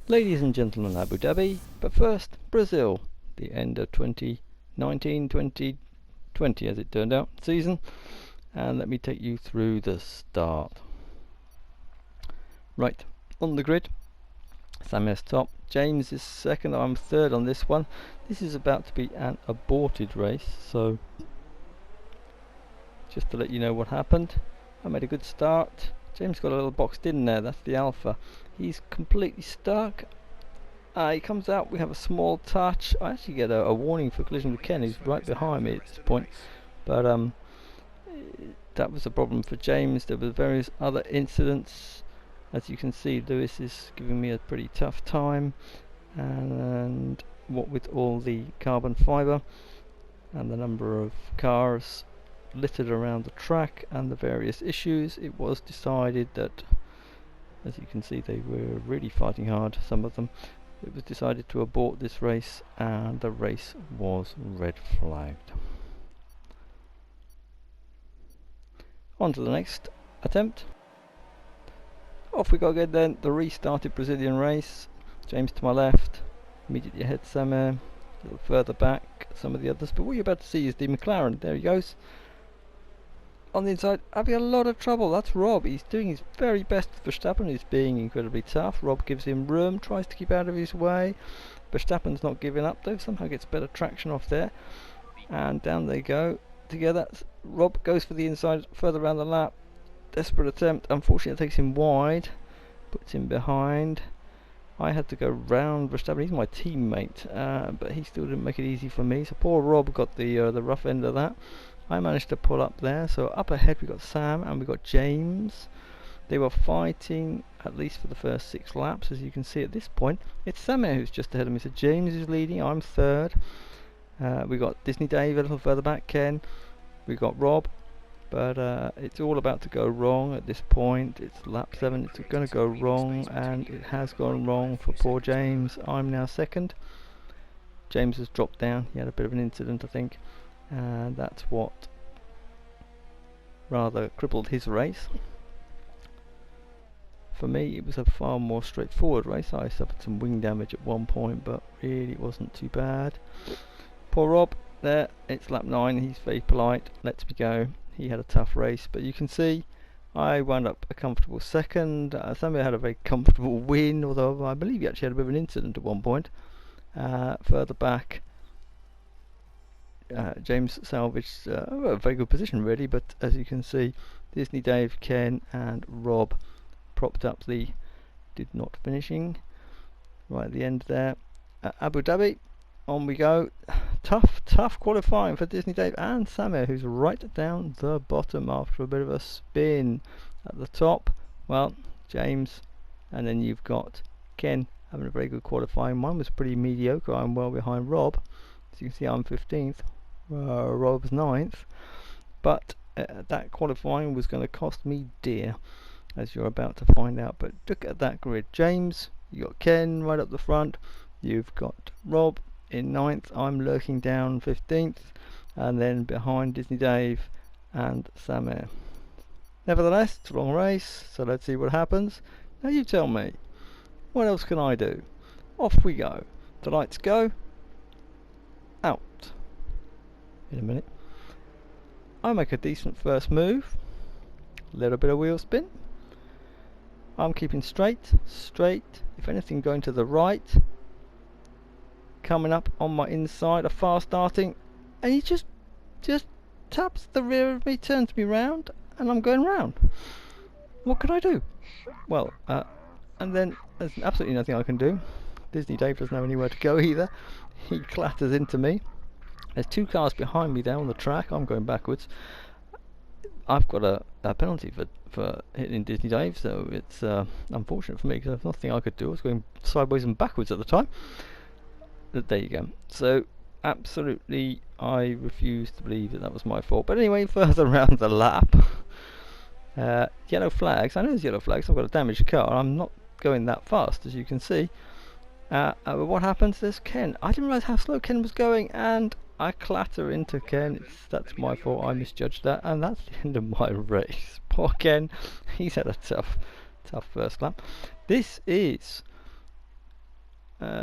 Ladies and gentlemen, Abu Dhabi, but first, Brazil, the end of 2019-2020 as it turned out, season, and let me take you through the start. Right, on the grid, Samir's top, James is second, I'm third on this one. This is about to be an aborted race, so just to let you know what happened. I made a good start. James got a little boxed in there, that's the Alpha. He's completely stuck. He comes out, we have a small touch. I actually get a warning for collision with Ken, who's right behind me at this point. But that was a problem for James. There were various other incidents. As you can see, Lewis is giving me a pretty tough time. And what with all the carbon fibre and the number of cars littered around the track and the various issues, it was decided that, as you can see, they were really fighting hard, some of them. It was decided to abort this race, and the race was red flagged. On to the next attempt. Off we go again then, the restarted Brazilian race. James to my left, immediately ahead Samir, a little further back some of the others, but what you're about to see is the McLaren. There he goes. On the inside, having a lot of trouble. That's Rob. He's doing his very best with Verstappen. He's being incredibly tough. Rob gives him room, tries to keep out of his way. Verstappen's not giving up though. Somehow gets better traction off there. And down they go together. Rob goes for the inside further around the lap. Desperate attempt. Unfortunately, it takes him wide. Puts him behind. I had to go round Verstappen. He's my teammate, but he still didn't make it easy for me. So poor Rob got the rough end of that. I managed to pull up there, so up ahead we got Sam and we got James. They were fighting at least for the first 6 laps, as you can see at this point. It's Samir who's just ahead of me, so James is leading, I'm third. We got Disney Dave a little further back, Ken. We got Rob, but it's all about to go wrong at this point. It's lap 7, it's going to go wrong, and it has gone wrong for poor James. I'm now second. James has dropped down, he had a bit of an incident I think. And that's what rather crippled his race. For me, it was a far more straightforward race. I suffered some wing damage at one point, but really it wasn't too bad. Poor Rob, there, it's lap 9, he's very polite, lets me go. He had a tough race, but you can see I wound up a comfortable second. Somebody had a very comfortable win, although I believe he actually had a bit of an incident at one point. Further back, James salvaged a very good position really, but as you can see, Disney Dave, Ken and Rob propped up the did not finishing right at the end there. Abu Dhabi, on we go. Tough qualifying for Disney Dave and Samir, who's right down the bottom after a bit of a spin. At the top, well, James, and then you've got Ken having a very good qualifying. Mine was pretty mediocre, I'm well behind Rob. As you can see, I'm 15th. Rob's 9th, but that qualifying was going to cost me dear, as you're about to find out. But look at that grid. James, you got Ken right up the front, you've got Rob in 9th, I'm lurking down 15th, and then behind Disney Dave and Samir. Nevertheless, it's a long race, so let's see what happens. Now you tell me, what else can I do? Off we go. The lights go out. In a minute, I make a decent first move, a little bit of wheel spin. I'm keeping straight, if anything going to the right, coming up on my inside, a fast starting, and he just taps the rear of me, turns me round, and I'm going round. What can I do? Well, and then there's absolutely nothing I can do. Disney Dave doesn't have anywhere to go either. He clatters into me. There's 2 cars behind me there on the track. I'm going backwards. I've got a penalty for hitting Disney Dave, so it's unfortunate for me because there's nothing I could do. I was going sideways and backwards at the time. But there you go. So absolutely, I refuse to believe that was my fault. But anyway, further around the lap, yellow flags. I know there's yellow flags. I've got a damaged car. I'm not going that fast, as you can see. But what happens? There's Ken. I didn't realise how slow Ken was going, and I clatter into Ken. That's my fault. I misjudged that, and that's the end of my race. Poor Ken. He's had a tough first lap. This is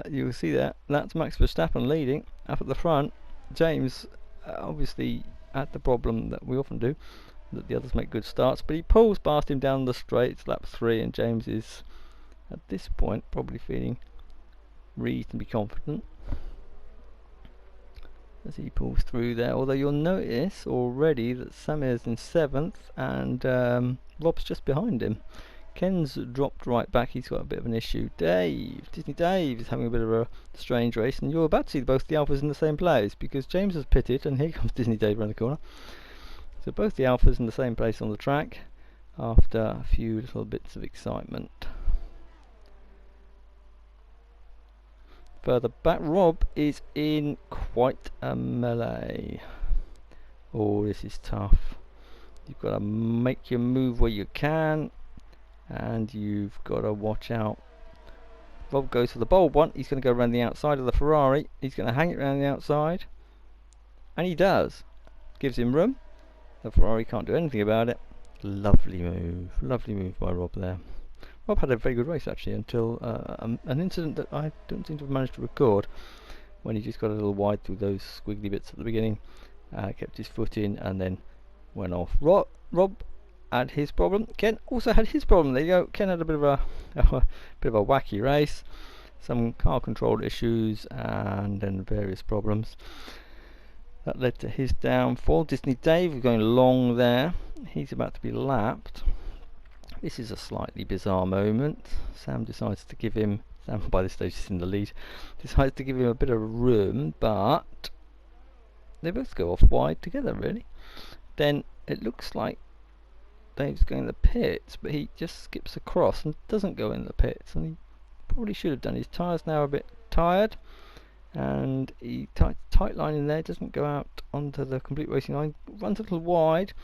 you'll see that's Max Verstappen leading. Up at the front, James obviously had the problem that we often do, that the others make good starts, but he pulls past him down the straight, lap 3, and James is at this point probably feeling reasonably confident as he pulls through there, although you'll notice already that Samir's in 7th and Rob's just behind him. Ken's dropped right back, he's got a bit of an issue. Disney Dave is having a bit of a strange race, and you're about to see both the Alphas in the same place, because James has pitted and here comes Disney Dave around the corner. So both the Alphas in the same place on the track after a few little bits of excitement. Further back, Rob is in quite a melee. Oh, this is tough. You've got to make your move where you can, and you've got to watch out. Rob goes for the bold one. He's going to go around the outside of the Ferrari. He's going to hang it around the outside, and he does. Gives him room. The Ferrari can't do anything about it. Lovely move by Rob there. Rob had a very good race actually until an incident that I don't seem to have managed to record, when he just got a little wide through those squiggly bits at the beginning, kept his foot in and then went off. Rob had his problem. Ken also had his problem. There you go. Ken had a bit of a wacky race, some car control issues and then various problems that led to his downfall. Disney Dave is going long there. He's about to be lapped. This is a slightly bizarre moment. Sam decides to give him, Sam by this stage is in the lead, decides to give him a bit of room, but they both go off wide together really. Then it looks like Dave's going in the pits, but he just skips across and doesn't go in the pits, and he probably should have done. His tyres now are a bit tired, and he tight line in there, doesn't go out onto the complete racing line, runs a little wide,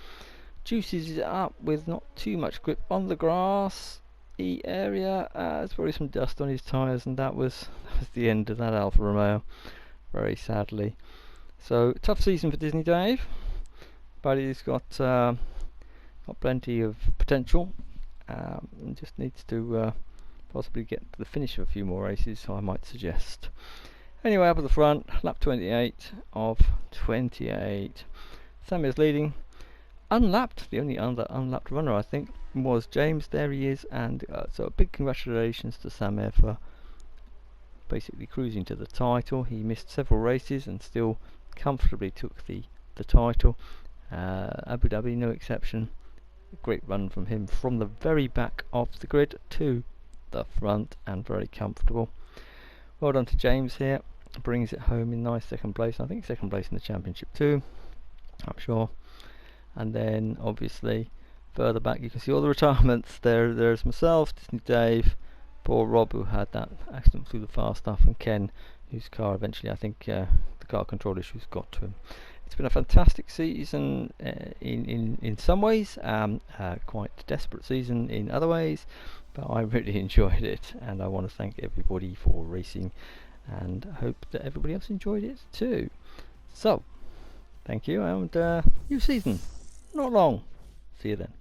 juices it up with not too much grip on the grass area. There's probably some dust on his tyres, and that was the end of that Alfa Romeo, very sadly. So tough season for Disney Dave, but he's got plenty of potential, and just needs to possibly get to the finish of a few more races, so I might suggest. Anyway, up at the front, lap 28 of 28. Sam is leading. Unlapped, the only unlapped runner I think was James. There he is, and so a big congratulations to Samir for basically cruising to the title. He missed several races and still comfortably took the title. Abu Dhabi, no exception. A great run from him from the very back of the grid to the front, and very comfortable. Well done to James here, brings it home in nice second place. I think second place in the championship too, I'm sure. And then obviously further back you can see all the retirements. There's myself, Disney Dave, poor Rob who had that accident through the fast stuff, and Ken whose car eventually, I think the car control issues got to him. It's been a fantastic season in some ways, quite desperate season in other ways, but I really enjoyed it, and I want to thank everybody for racing, and hope that everybody else enjoyed it too. So thank you, and new season not long. See you then.